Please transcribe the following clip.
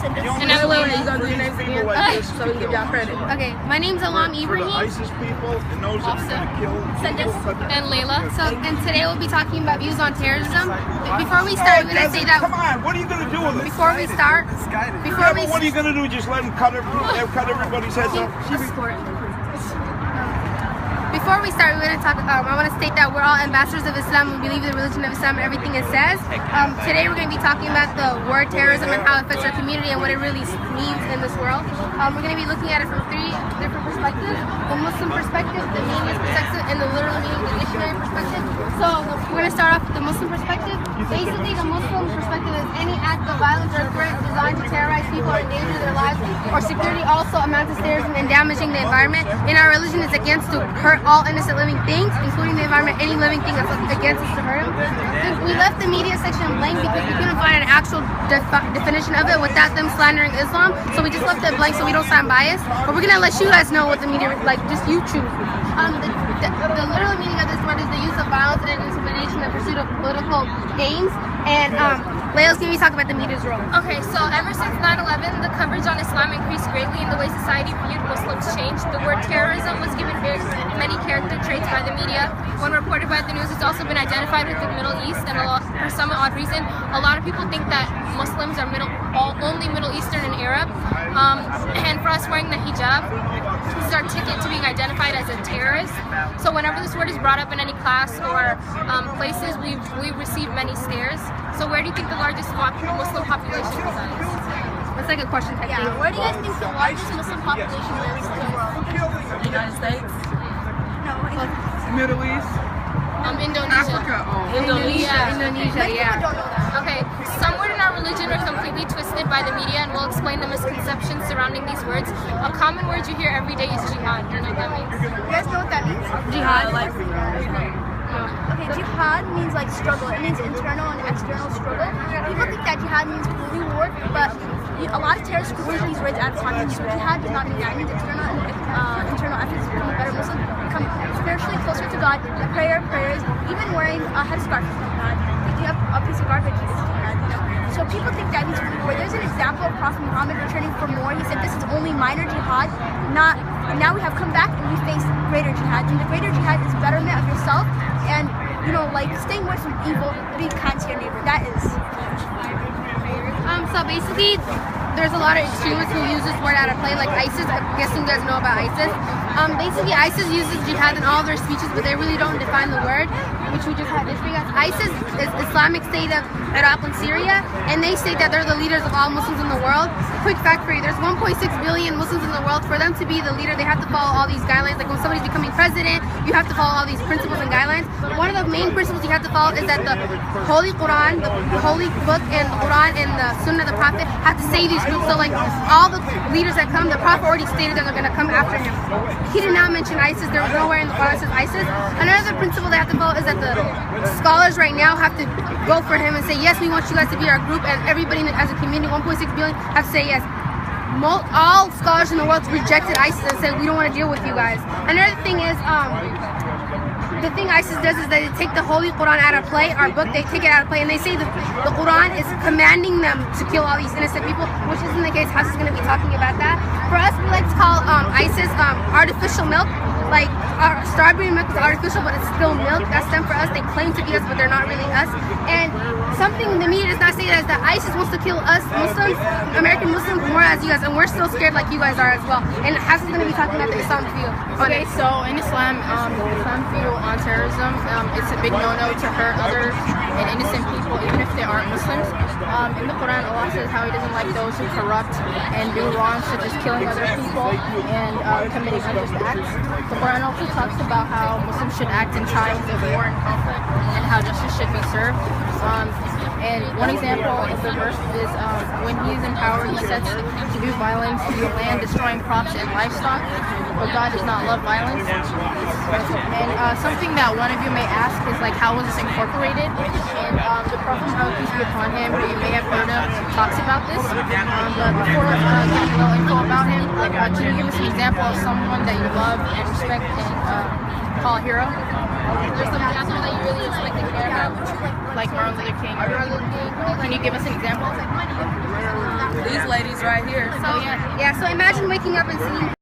And I'm Lola. You gonna do your names again? So we can give y'all credit. Okay, my name's Alam Ibrahim. And Layla. So, and today we'll be talking about views on terrorism. Before we start, we're gonna say that. Come on, what are you gonna do with it? Before we start, what are you gonna do? Just let them cut everybody's heads off? Before we start, we're going to talk. I want to state that we're all ambassadors of Islam. We believe in the religion of Islam and everything it says. Today, we're going to be talking about the word terrorism and how it affects our community and what it really means in this world. We're going to be looking at it from 3 different perspectives: the Muslim perspective, the meaningless perspective, and the literal meaning, the dictionary perspective. So, we're going to start off with the Muslim perspective. Basically, the Muslim perspective is any act of violence or threat designed to terrorize people or endanger their lives or security, also amounts to terrorism and damaging the environment. In our religion, it's against to hurt all innocent living things, including the environment. Any living thing that's against us to hurt them. We left the media section blank because we couldn't find an actual definition of it without them slandering Islam. So we just left it blank so we don't sound biased. But we're gonna let you guys know what the media like. Just you choose. The literal meaning of this word is the use of violence and intimidation in pursuit of political aims. And Layla's going to be talking about the media's role. Okay, so ever since 9/11, the coverage on Islam increased greatly in the way society viewed Muslims changed. The word terrorism was given very many character traits by the media. When reported by the news, it's also been identified with the Middle East, and for some odd reason, a lot of people think that Muslims are only Middle Eastern and Arab. And for us wearing the hijab, this is our ticket to being identified as a terrorist. So whenever this word is brought up in any class or places, we receive many stares. So where do you think the largest Muslim population resides? That's like a question type thing. Where do you guys think the largest Muslim population lives in the world? United States? No. Middle East? Indonesia. Africa. Indonesia, yeah. Don't know that. Okay, some word in our religion are completely twisted by the media, and we'll explain the misconceptions surrounding these words. A common word you hear every day is jihad. Do you know what that means? You guys know what that means? Jihad. Okay, jihad means like struggle. It means internal and external struggle. People think that jihad means holy war, but a lot of terrorists use these words out of context. So jihad does not mean that. It means external efforts to become a better Muslim, become spiritually closer to God. Prayers, even wearing a headscarf is jihad. Picking up a piece of garbage is jihad. So people think that means holy war. There's an example of Prophet Muhammad returning for more. He said this is only minor jihad, not. And now we have come back and we face greater jihad. And the greater jihad is betterment of yourself and, like staying away from evil, being kind to your neighbor. That is. So basically, there's a lot of extremists who use this word out of play, like ISIS. I'm guessing you guys know about ISIS. Basically, ISIS uses jihad in all their speeches, but they really don't define the word, which we just had this for you guys. ISIS is Islamic State of Iraq and Syria, and they state that they're the leaders of all Muslims in the world. Quick fact for you, there's 1.6 billion Muslims in the world. For them to be the leader, they have to follow all these guidelines. Like when somebody's becoming president, you have to follow all these principles and guidelines. One of the main principles you have to follow is that the Holy Quran, the Holy Book, and the Quran and the Sunnah of the Prophet have to say these groups. So like all the leaders that come, the Prophet already stated that they're going to come after him. He did not mention ISIS. There was nowhere in the Quran that says ISIS. Another principle they have to follow is that the scholars right now have to go for him and say, yes, we want you guys to be our group, and everybody as a community, 1.6 billion, have to say yes. All scholars in the world rejected ISIS and said, we don't want to deal with you guys. Another thing is, the thing ISIS does is that they take the Holy Quran out of play, our book, they take it out of play, and they say the Quran is commanding them to kill all these innocent people, which isn't the case. Hass is going to be talking about that. For us, we like to call ISIS artificial milk. Like, our strawberry milk is artificial, but it's still milk. That's them for us. They claim to be us, but they're not really us. And something the media does not say is that ISIS wants to kill us Muslims, American Muslims, more as you guys, and we're still scared like you guys are as well. And Hass is going to be talking about the Islam view. Okay, so in Islam, Islam view on terrorism, it's a big no-no to hurt others and innocent people, even if they aren't Muslims. In the Quran, Allah says how He doesn't like those who corrupt and do wrong, such as killing other people and committing unjust acts. The Quran also talks about how Muslims should act in times of war and conflict and how justice should be served. And one example of the verse is when He is in power, He sets to do violence to the land, destroying crops and livestock. But God does not love violence. And something that one of you may ask is like, how was this incorporated? And the Prophet Muhammad, peace be upon him, who you may have heard of, talks about this. But before getting a little info about him, can you give us an example of someone that you love and respect and call a hero? There's some asshole that you really just like to care about. Like Martin Luther King. Can you give us an example? These ladies right here. So yeah, so imagine waking up and seeing